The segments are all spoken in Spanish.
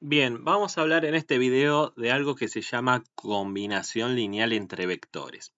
Bien, vamos a hablar en este video de algo que se llama combinación lineal entre vectores.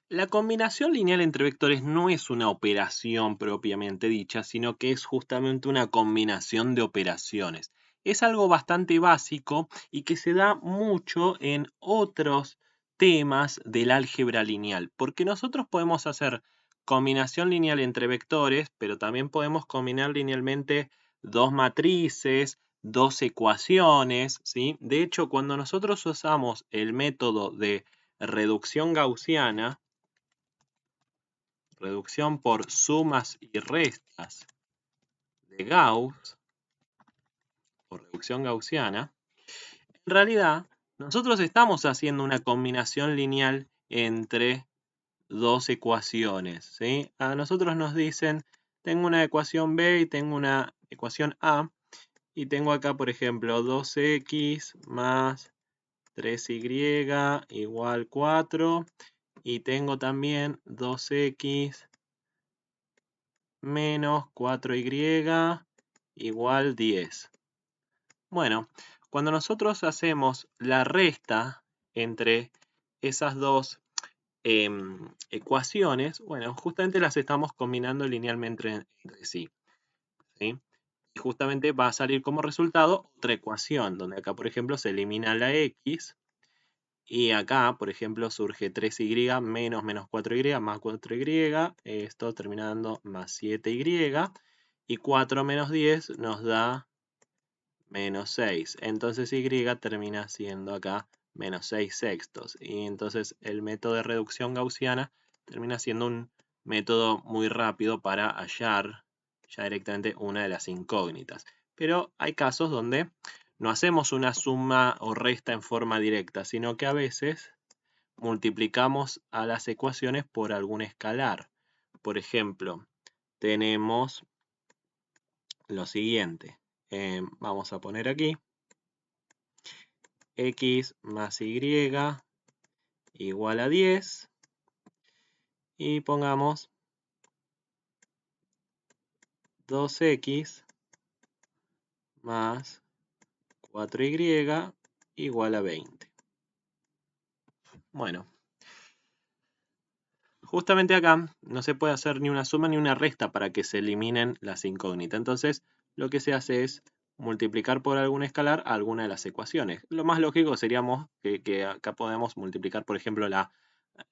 La combinación lineal entre vectores no es una operación propiamente dicha, sino que es justamente una combinación de operaciones. Es algo bastante básico y que se da mucho en otros temas del álgebra lineal, porque nosotros podemos hacer combinación lineal entre vectores, pero también podemos combinar linealmente dos matrices, dos ecuaciones, ¿sí? De hecho, cuando nosotros usamos el método de reducción gaussiana, reducción por sumas y restas de Gauss, o reducción gaussiana, en realidad nosotros estamos haciendo una combinación lineal entre dos ecuaciones, ¿sí? A nosotros nos dicen, tengo una ecuación B y tengo una ecuación A, y tengo acá, por ejemplo, 2x más 3y igual 4, y tengo también 2x menos 4y igual 10. Bueno, cuando nosotros hacemos la resta entre esas dos ecuaciones, bueno, justamente las estamos combinando linealmente entre sí, ¿sí? Y justamente va a salir como resultado otra ecuación, donde acá, por ejemplo, se elimina la x, y acá, por ejemplo, surge 3y menos 4y más 4y, esto termina dando más 7y, y 4 menos 10 nos da menos 6. Entonces y termina siendo acá menos 6 sextos. Y entonces el método de reducción gaussiana termina siendo un método muy rápido para hallar ya directamente una de las incógnitas. Pero hay casos donde no hacemos una suma o resta en forma directa, sino que a veces multiplicamos a las ecuaciones por algún escalar. Por ejemplo, tenemos lo siguiente. Vamos a poner aquí x más y igual a 10. Y pongamos 2x más 4y igual a 20. Bueno, justamente acá no se puede hacer ni una suma ni una resta para que se eliminen las incógnitas. Entonces, lo que se hace es multiplicar por algún escalar alguna de las ecuaciones. Lo más lógico sería que acá podemos multiplicar, por ejemplo, la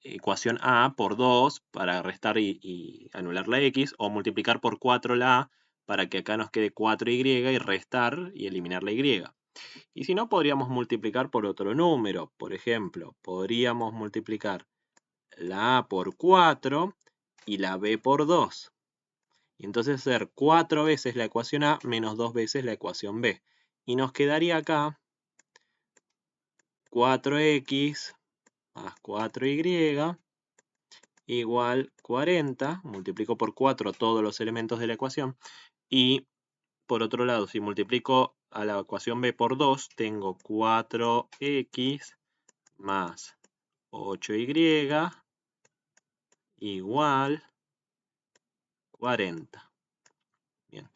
ecuación A por 2 para restar y anular la X, o multiplicar por 4 la A para que acá nos quede 4Y y restar y eliminar la Y. Y si no, podríamos multiplicar por otro número. Por ejemplo, podríamos multiplicar la A por 4 y la B por 2. Y entonces hacer 4 veces la ecuación A menos 2 veces la ecuación B. Y nos quedaría acá 4x más 4y igual 40. Multiplico por 4 todos los elementos de la ecuación. Y por otro lado, si multiplico a la ecuación B por 2, tengo 4x más 8y igual 40. Bien.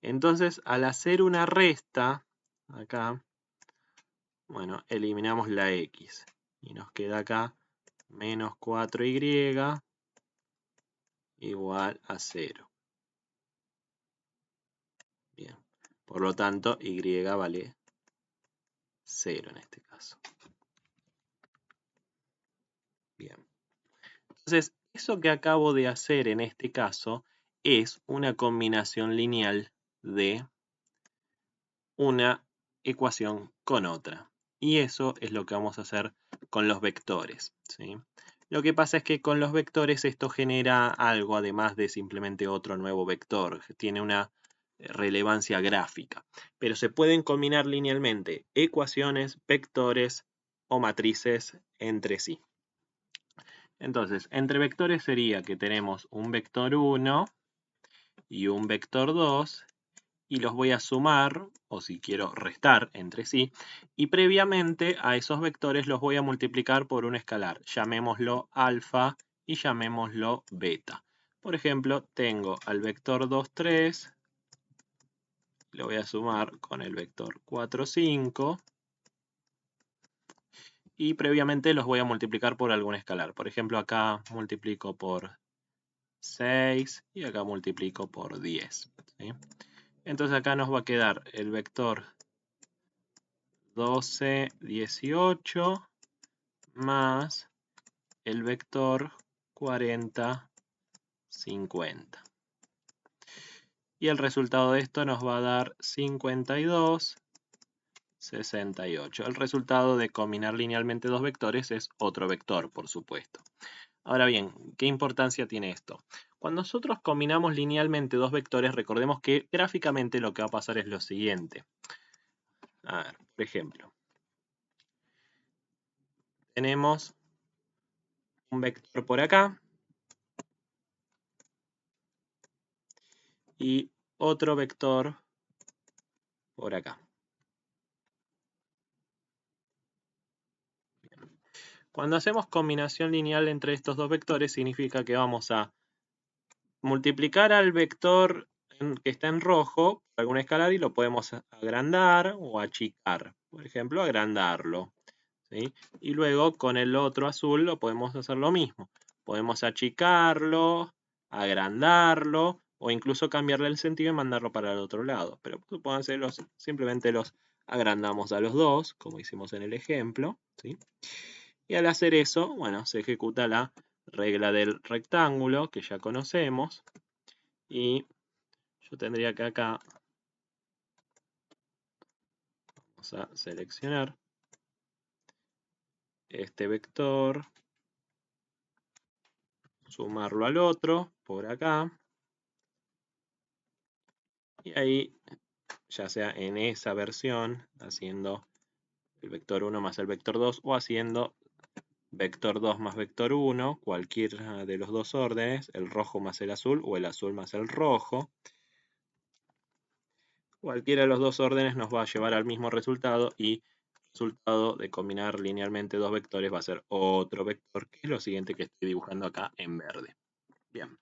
Entonces, al hacer una resta, acá, bueno, eliminamos la x. Y nos queda acá menos 4y igual a 0. Bien. Por lo tanto, y vale 0 en este caso. Bien. Entonces, eso que acabo de hacer en este caso es una combinación lineal de una ecuación con otra. Y eso es lo que vamos a hacer con los vectores, ¿sí? Lo que pasa es que con los vectores esto genera algo además de simplemente otro nuevo vector. Tiene una relevancia gráfica. Pero se pueden combinar linealmente ecuaciones, vectores o matrices entre sí. Entonces, entre vectores sería que tenemos un vector 1 y un vector 2, y los voy a sumar, o si quiero restar entre sí, y previamente a esos vectores los voy a multiplicar por un escalar. Llamémoslo alfa y llamémoslo beta. Por ejemplo, tengo al vector 2, 3 lo voy a sumar con el vector 4, 5. Y previamente los voy a multiplicar por algún escalar. Por ejemplo, acá multiplico por 6 y acá multiplico por 10. ¿Sí? Entonces acá nos va a quedar el vector 12, 18 más el vector 40, 50. Y el resultado de esto nos va a dar 52, 68. El resultado de combinar linealmente dos vectores es otro vector, por supuesto. Ahora bien, ¿qué importancia tiene esto? Cuando nosotros combinamos linealmente dos vectores, recordemos que gráficamente lo que va a pasar es lo siguiente. A ver, por ejemplo, tenemos un vector por acá y otro vector por acá. Cuando hacemos combinación lineal entre estos dos vectores, significa que vamos a multiplicar al vector que está en rojo por algún escalar y lo podemos agrandar o achicar. Por ejemplo, agrandarlo. ¿Sí? Y luego con el otro azul lo podemos hacer lo mismo. Podemos achicarlo, agrandarlo o incluso cambiarle el sentido y mandarlo para el otro lado. Pero supónganse, simplemente los agrandamos a los dos, como hicimos en el ejemplo. ¿Sí? Y al hacer eso, bueno, se ejecuta la regla del rectángulo que ya conocemos. Y yo tendría que acá, vamos a seleccionar este vector, sumarlo al otro por acá. Y ahí, ya sea en esa versión, haciendo el vector 1 más el vector 2 o haciendo vector 2 más vector 1, cualquiera de los dos órdenes, el rojo más el azul o el azul más el rojo. Cualquiera de los dos órdenes nos va a llevar al mismo resultado y el resultado de combinar linealmente dos vectores va a ser otro vector, que es lo siguiente que estoy dibujando acá en verde. Bien.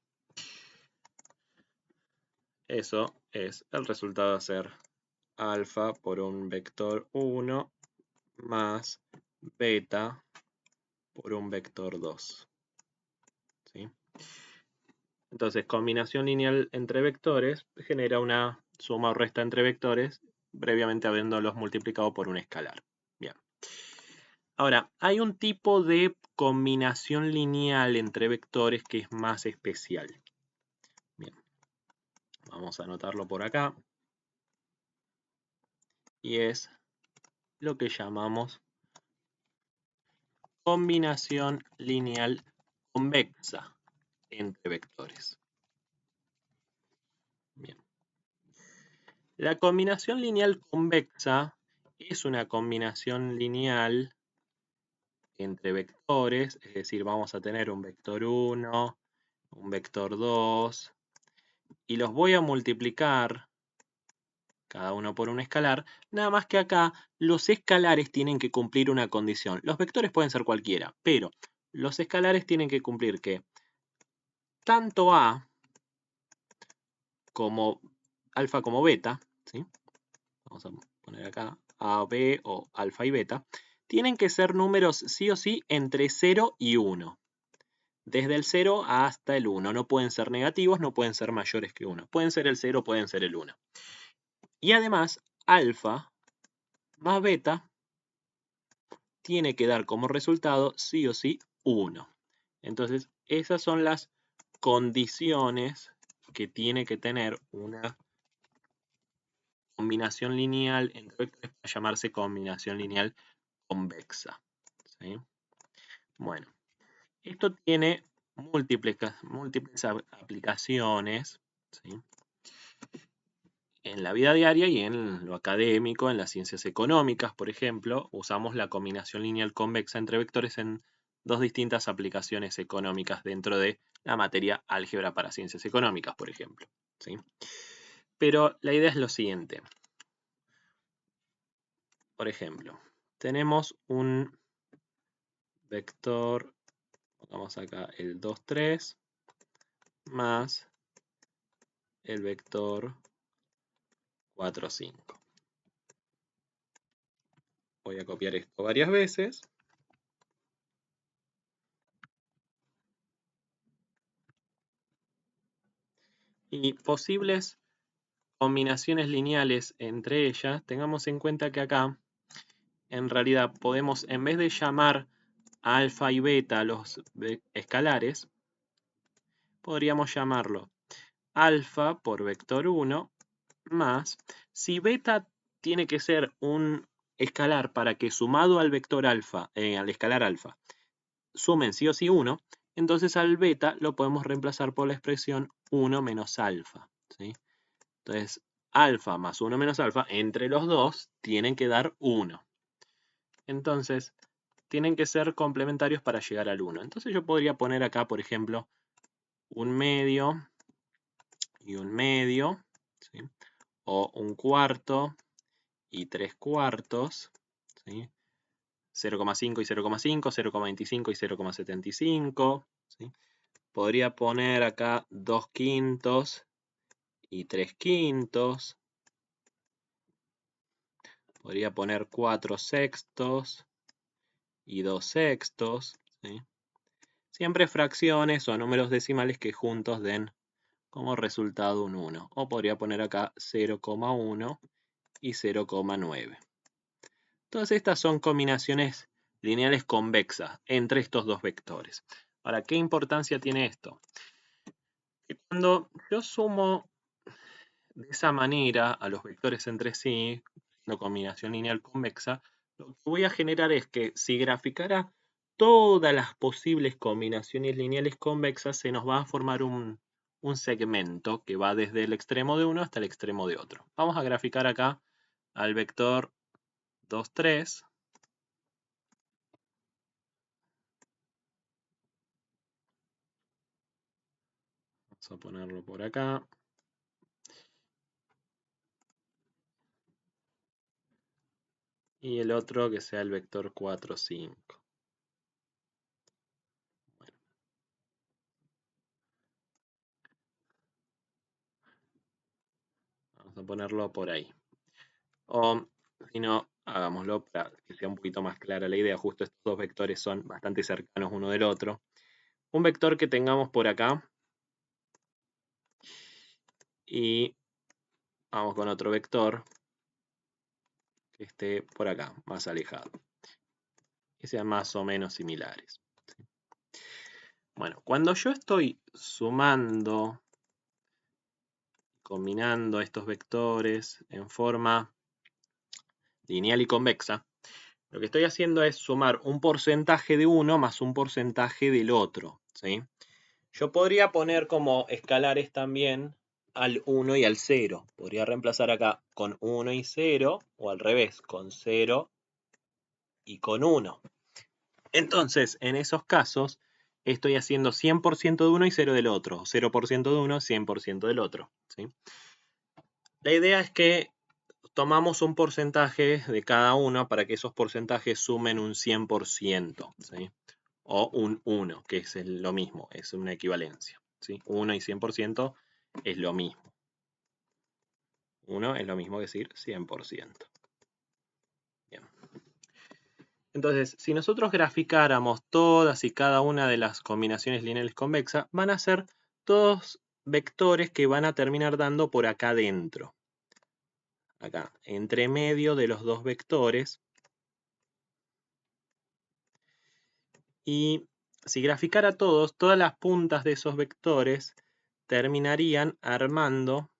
Eso es el resultado de hacer alfa por un vector 1 más beta por un vector 2. ¿Sí? Entonces, combinación lineal entre vectores genera una suma o resta entre vectores, previamente habiéndolos multiplicado por un escalar. Bien. Ahora, hay un tipo de combinación lineal entre vectores que es más especial. Bien. Vamos a anotarlo por acá. Y es lo que llamamos combinación lineal convexa entre vectores. Bien. La combinación lineal convexa es una combinación lineal entre vectores, es decir, vamos a tener un vector 1, un vector 2, y los voy a multiplicar cada uno por un escalar, nada más que acá los escalares tienen que cumplir una condición. Los vectores pueden ser cualquiera, pero los escalares tienen que cumplir que tanto A como alfa como beta, ¿sí? Vamos a poner acá A, B o alfa y beta, tienen que ser números sí o sí entre 0 y 1. Desde el 0 hasta el 1. No pueden ser negativos, no pueden ser mayores que 1. Pueden ser el 0, pueden ser el 1. Y además, alfa más beta tiene que dar como resultado sí o sí 1. Entonces, esas son las condiciones que tiene que tener una combinación lineal entre vectores para llamarse combinación lineal convexa. ¿Sí? Bueno, esto tiene múltiples aplicaciones, ¿sí? En la vida diaria y en lo académico, en las ciencias económicas, por ejemplo, usamos la combinación lineal convexa entre vectores en dos distintas aplicaciones económicas dentro de la materia álgebra para ciencias económicas, por ejemplo. ¿Sí? Pero la idea es lo siguiente. Por ejemplo, tenemos un vector, pongamos acá el 2, 3, más el vector 4, 5. Voy a copiar esto varias veces. Y posibles combinaciones lineales entre ellas, tengamos en cuenta que acá, en realidad, podemos, en vez de llamar a alfa y beta a los escalares, podríamos llamarlo alfa por vector 1 más, si beta tiene que ser un escalar para que sumado al vector alfa, al escalar alfa, sumen sí o sí 1, entonces al beta lo podemos reemplazar por la expresión 1 menos alfa, ¿sí? Entonces, alfa más 1 menos alfa, entre los dos, tienen que dar 1. Entonces, tienen que ser complementarios para llegar al 1. Entonces yo podría poner acá, por ejemplo, un medio y un medio, ¿sí? O un cuarto y 3 cuartos, ¿sí? 0,5 y 0,5, 0,25 y 0,75, ¿sí? Podría poner acá 2 quintos y 3 quintos. Podría poner 4 sextos y 2 sextos, ¿sí? Siempre fracciones o números decimales que juntos den como resultado un 1. O podría poner acá 0,1 y 0,9. Todas estas son combinaciones lineales convexas entre estos dos vectores. Ahora, ¿qué importancia tiene esto? Que cuando yo sumo de esa manera a los vectores entre sí, la combinación lineal convexa, lo que voy a generar es que si graficara todas las posibles combinaciones lineales convexas, se nos va a formar un segmento que va desde el extremo de uno hasta el extremo de otro. Vamos a graficar acá al vector 2, 3. Vamos a ponerlo por acá. Y el otro que sea el vector 4, 5. Bueno. Vamos a ponerlo por ahí. O si no, hagámoslo para que sea un poquito más clara la idea. Justo estos dos vectores son bastante cercanos uno del otro. Un vector que tengamos por acá. Y vamos con otro vector que esté por acá, más alejado. Que sean más o menos similares. Bueno, cuando yo estoy sumando, combinando estos vectores en forma lineal y convexa, lo que estoy haciendo es sumar un porcentaje de uno más un porcentaje del otro, ¿sí? Yo podría poner como escalares también al 1 y al 0. Podría reemplazar acá con 1 y 0, o al revés, con 0 y con 1. Entonces, en esos casos, estoy haciendo 100% de uno y 0 del otro. 0% de uno, 100% del otro, ¿sí? La idea es que tomamos un porcentaje de cada uno para que esos porcentajes sumen un 100%, ¿sí? O un 1, que es lo mismo, es una equivalencia, ¿sí? 1 y 100% es lo mismo. 1 es lo mismo que decir 100%. Bien. Entonces, si nosotros graficáramos todas y cada una de las combinaciones lineales convexas, van a ser todos vectores que van a terminar dando por acá dentro. Acá, entre medio de los dos vectores. Y si graficara todos, todas las puntas de esos vectores terminarían armando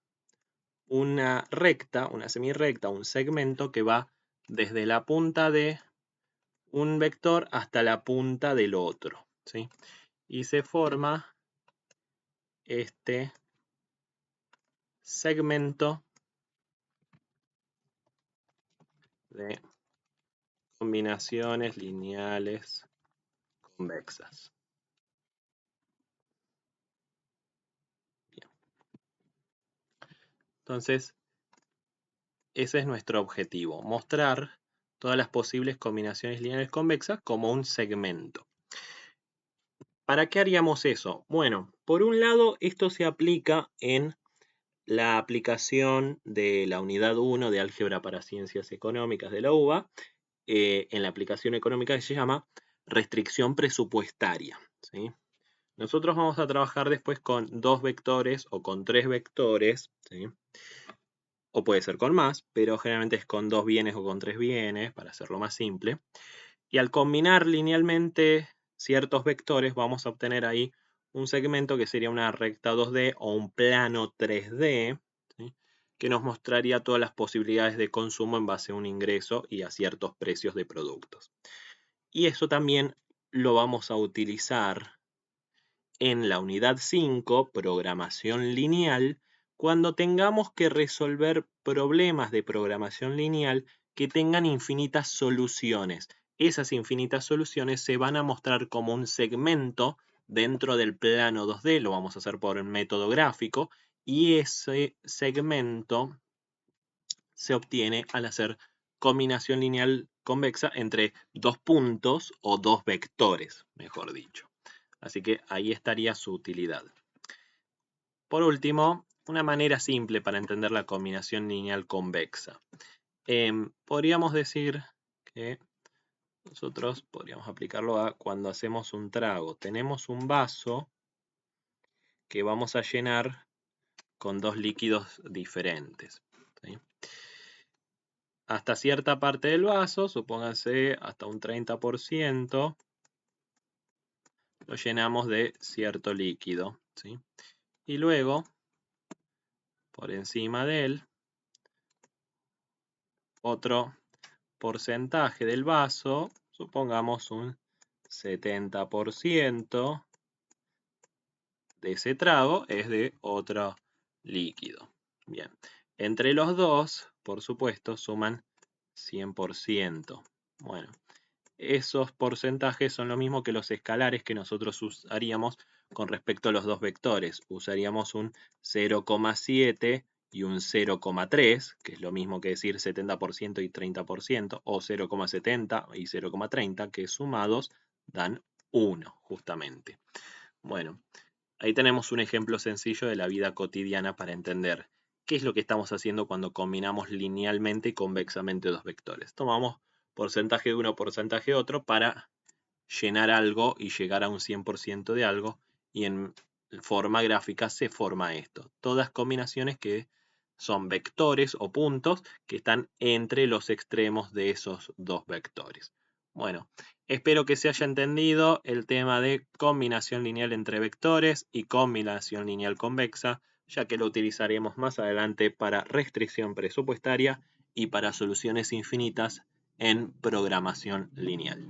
una recta, una semirrecta, un segmento que va desde la punta de un vector hasta la punta del otro, ¿sí? Y se forma este segmento de combinaciones lineales convexas. Bien. Entonces, ese es nuestro objetivo, mostrar todas las posibles combinaciones lineales convexas como un segmento. ¿Para qué haríamos eso? Bueno, por un lado, esto se aplica en la aplicación de la unidad 1 de álgebra para ciencias económicas de la UBA, en la aplicación económica que se llama restricción presupuestaria, ¿sí? Nosotros vamos a trabajar después con 2 vectores o con 3 vectores, ¿sí? O puede ser con más, pero generalmente es con 2 bienes o con 3 bienes, para hacerlo más simple. Y al combinar linealmente ciertos vectores, vamos a obtener ahí un segmento que sería una recta 2D o un plano 3D, ¿sí? Que nos mostraría todas las posibilidades de consumo en base a un ingreso y a ciertos precios de productos. Y eso también lo vamos a utilizar en la unidad 5, programación lineal, cuando tengamos que resolver problemas de programación lineal que tengan infinitas soluciones. Esas infinitas soluciones se van a mostrar como un segmento dentro del plano 2D, lo vamos a hacer por el método gráfico, y ese segmento se obtiene al hacer combinación lineal convexa entre 2 puntos o 2 vectores, mejor dicho. Así que ahí estaría su utilidad. Por último, una manera simple para entender la combinación lineal convexa. Podríamos decir que nosotros podríamos aplicarlo a cuando hacemos un trago. Tenemos un vaso que vamos a llenar con 2 líquidos diferentes, ¿sí? Hasta cierta parte del vaso, supónganse hasta un 30%, lo llenamos de cierto líquido, ¿sí? Y luego, por encima de él, otro porcentaje del vaso, supongamos un 70% de ese trago es de otro líquido. Bien, entre los dos, por supuesto, suman 100%. Bueno, esos porcentajes son lo mismo que los escalares que nosotros usaríamos con respecto a los dos vectores. Usaríamos un 0,7 y un 0,3, que es lo mismo que decir 70% y 30%, o 0,70 y 0,30, que sumados dan 1, justamente. Bueno, ahí tenemos un ejemplo sencillo de la vida cotidiana para entender qué es lo que estamos haciendo cuando combinamos linealmente y convexamente dos vectores. Tomamos porcentaje de uno, porcentaje de otro para llenar algo y llegar a un 100% de algo, y en forma gráfica se forma esto. Todas combinaciones que son vectores o puntos que están entre los extremos de esos dos vectores. Bueno, espero que se haya entendido el tema de combinación lineal entre vectores y combinación lineal convexa, ya que lo utilizaremos más adelante para restricción presupuestaria y para soluciones infinitas en programación lineal.